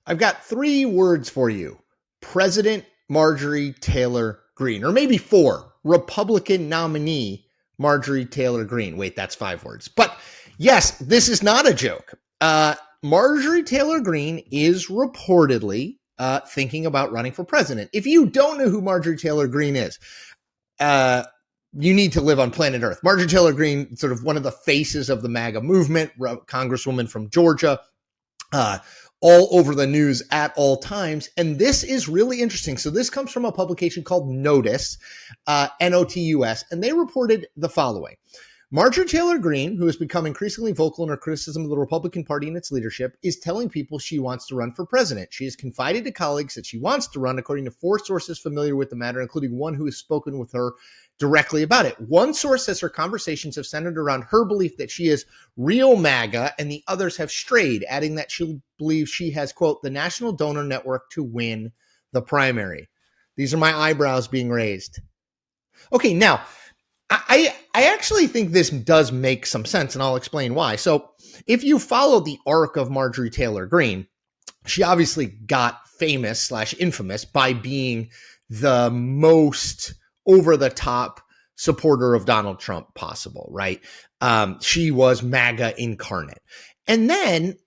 I've got 3 words for you. President Marjorie Taylor Greene, or maybe 4. Republican nominee Marjorie Taylor Greene. Wait, that's 5 words. But yes, this is not a joke. Marjorie Taylor Greene is reportedly thinking about running for president. If you don't know who Marjorie Taylor Greene is, you need to live on planet Earth. Marjorie Taylor Greene, sort of one of the faces of the MAGA movement, congresswoman from Georgia, all over the news at all times. And this is really interesting. So this comes from a publication called Notice, Notus, and they reported the following. Marjorie Taylor Greene, who has become increasingly vocal in her criticism of the Republican Party and its leadership, is telling people she wants to run for president. She has confided to colleagues that she wants to run, according to 4 sources familiar with the matter, including one who has spoken with her directly about it. One source says her conversations have centered around her belief that she is real MAGA, and the others have strayed, adding that she believes she has, quote, the national donor network to win the primary. These are my eyebrows being raised. Okay, now, I actually think this does make some sense, and I'll explain why. So if you follow the arc of Marjorie Taylor Greene, she obviously got famous / infamous by being the most over-the-top supporter of Donald Trump possible, right? She was MAGA incarnate. And then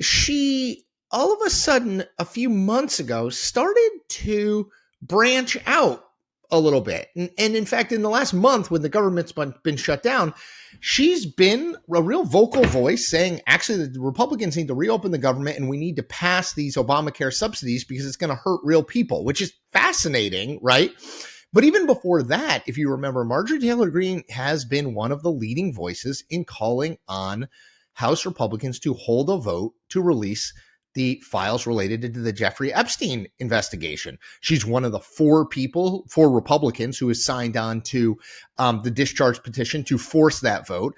she, all of a sudden, a few months ago, started to branch out a little bit. And in fact, in the last month, when the government's been shut down, she's been a real vocal voice saying, actually, the Republicans need to reopen the government and we need to pass these Obamacare subsidies because it's going to hurt real people, which is fascinating, right? But even before that, if you remember, Marjorie Taylor Greene has been one of the leading voices in calling on House Republicans to hold a vote to release the files related to the Jeffrey Epstein investigation. She's one of the 4 Republicans who has signed on to the discharge petition to force that vote.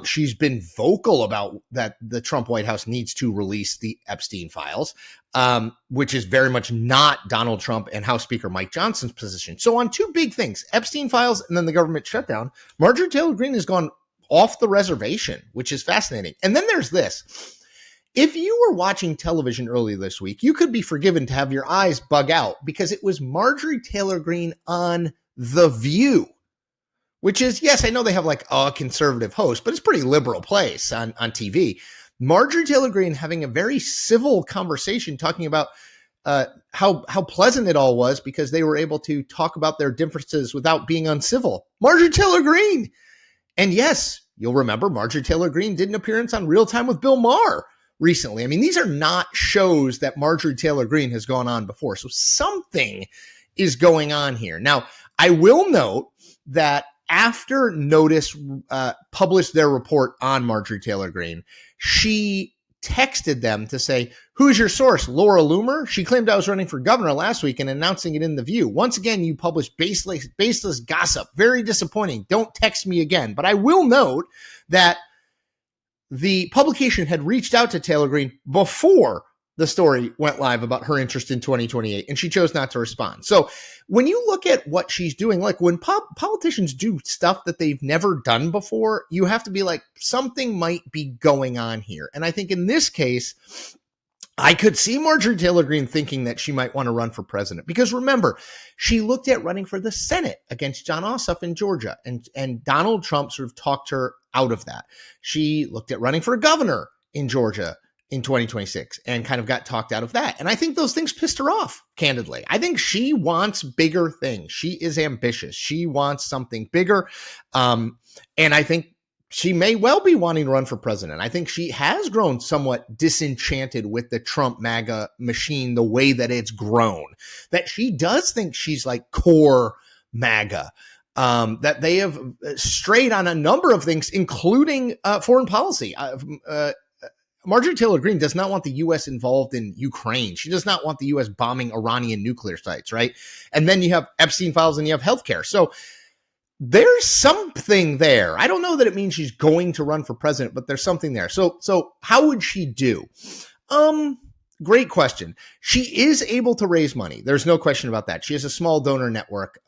She's been vocal about that the Trump White House needs to release the Epstein files, which is very much not Donald Trump and House Speaker Mike Johnson's position. So on 2 big things, Epstein files and then the government shutdown, Marjorie Taylor Greene has gone off the reservation, which is fascinating. And then there's this. If you were watching television earlier this week, you could be forgiven to have your eyes bug out because it was Marjorie Taylor Greene on The View, which is, yes, I know they have like a conservative host, but it's a pretty liberal place on TV. Marjorie Taylor Greene having a very civil conversation talking about how pleasant it all was because they were able to talk about their differences without being uncivil. Marjorie Taylor Greene. And yes, you'll remember Marjorie Taylor Greene did an appearance on Real Time with Bill Maher recently. I mean, these are not shows that Marjorie Taylor Greene has gone on before. So something is going on here. Now, I will note that after Notice published their report on Marjorie Taylor Greene, she texted them to say, who's your source? Laura Loomer? She claimed I was running for governor last week and announcing it in The View. Once again, you published baseless gossip. Very disappointing. Don't text me again. But I will note that the publication had reached out to Taylor Greene before the story went live about her interest in 2028, and she chose not to respond. So when you look at what she's doing, like when politicians do stuff that they've never done before, you have to be like, something might be going on here. And I think in this case, I could see Marjorie Taylor Greene thinking that she might want to run for president because remember, she looked at running for the Senate against Jon Ossoff in Georgia, and Donald Trump sort of talked her out of that. She looked at running for governor in Georgia in 2026 and kind of got talked out of that. And I think those things pissed her off, candidly. I think she wants bigger things. She is ambitious. She wants something bigger. And I think she may well be wanting to run for president. I think she has grown somewhat disenchanted with the Trump MAGA machine, the way that it's grown, that she does think she's like core MAGA, that they have strayed on a number of things, including foreign policy. Marjorie Taylor Greene does not want the U.S. involved in Ukraine. She does not want the U.S. bombing Iranian nuclear sites, right? And then you have Epstein files and you have healthcare. So there's something there. I don't know that it means she's going to run for president, but there's something there. So how would she do? great question. She is able to raise money. There's no question about that. She has a small donor network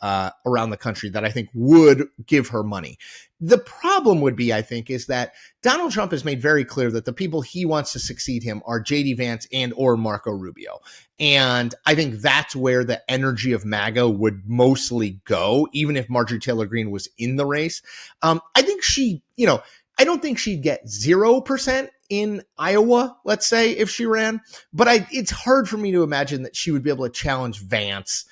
around the country that I think would give her money. The problem would be, I think, is that Donald Trump has made very clear that the people he wants to succeed him are J.D. Vance and or Marco Rubio. And I think that's where the energy of MAGA would mostly go, even if Marjorie Taylor Greene was in the race. I think I don't think she'd get 0% in Iowa, let's say, if she ran. But it's hard for me to imagine that she would be able to challenge Vance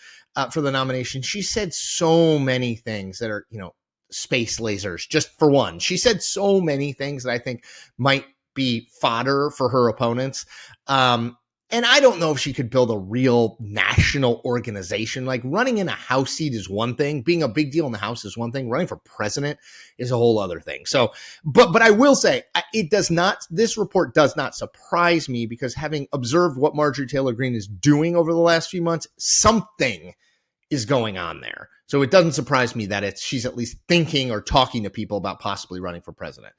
for the nomination. She said so many things that are, space lasers, just for one. She said so many things that I think might be fodder for her opponents. And I don't know if she could build a real national organization. Like, running in a House seat is one thing. Being a big deal in the House is one thing. Running for president is a whole other thing. So, but I will say, this report does not surprise me, because having observed what Marjorie Taylor Greene is doing over the last few months, something is going on there. So it doesn't surprise me that she's at least thinking or talking to people about possibly running for president.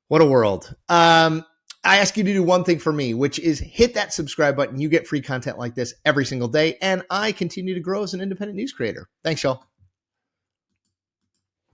What a world. I ask you to do one thing for me, which is hit that subscribe button. You get free content like this every single day, and I continue to grow as an independent news creator. Thanks, y'all.